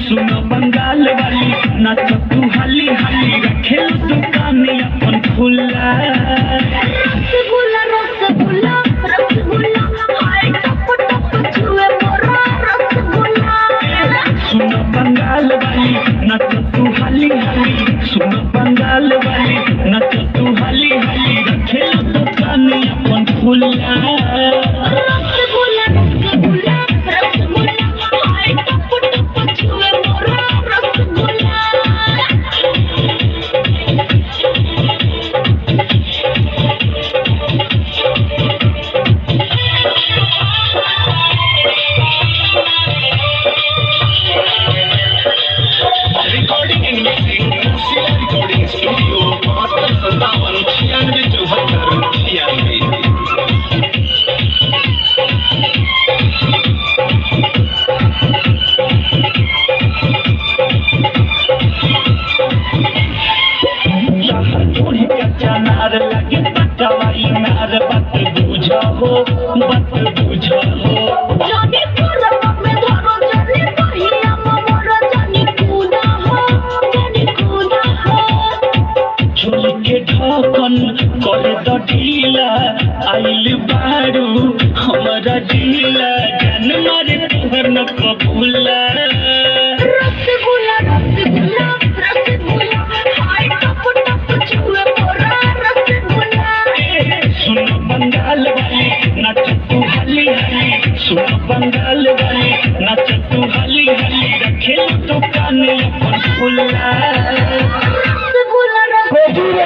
सुनो बंगाल वाली नाच तू हाली हाली रखे दुकान अपन खुला रसगुल्ला रसगुल्ला रसगुल्ला हाय टप टप छुए मोरा रसगुल्ला सुनो बंगाल वाली नाच तू हाली हाली सुनो बंगाल वाली नाच तू हाली हाली रखे दुकान अपन खुला रसगुल्ला रसगुल्ला रसगुल्ला हाय टप टप छुए मोरा rasgulla recording and mixing Shila recording studio 7257 थोड़ी कच्चा नार लगे पटवाई नार बत बुझा हो जाने पूरब में धरो जाने पहिया मोर जाने कूदा हो झोली के ढकन करे द ढीला आइल बारू हमारा ढीला जान मारे तोहर न कबूला रसगुल्ला रसगुल्ला रसगुल्ला हाय टप टप छुए मोरा रसगुल्ला सुनो बंगाल वाली नाच तू हाली हाली सुनो बंगाल वाली नाच तू हाली हाली रखे दुकान अपन खुला रसगुल्ला रसगुल्ला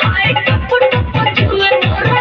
हाय टप टप छुए मोरा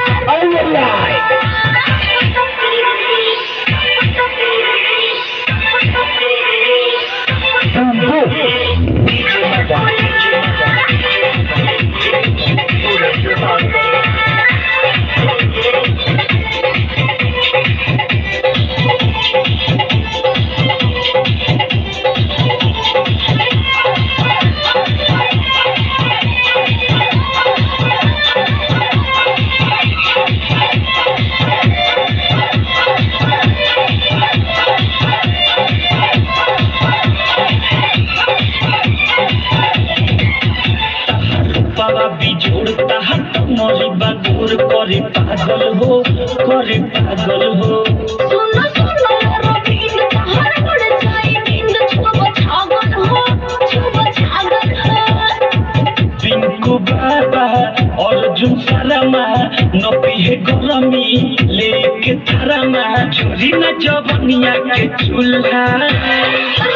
बाबा बिजोड़ता है तुम्हारी बगोर करे पागल हो सुनो सुनो रवींद्र तहर पड़ जाए नींद छुब छागल हो पिंकू बाबा अर्जुन शर्मा न पिहे गरमी लेके थारमा झुरी न जवनिया के चूल्हा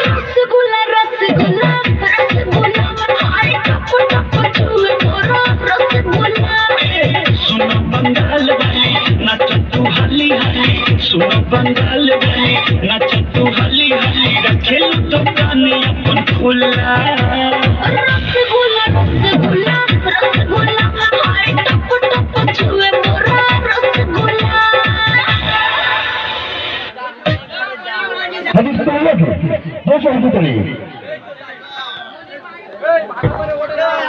रसगुल्ला रसगुल्ला रसगुल्ला हाय टप टप छुए मोरा रसगुल्ला सुनो बंगाल वाली नाच तू हाली हाली सुनो बंगाल वाली नाच तू हाली हाली रखे दुकान अपन खुला रसगुल्ला रसगुल्ला रसगुल्ला हाय टप टप छुए मोरा rasgulla Hadis itu lagi. Dosa itu tadi.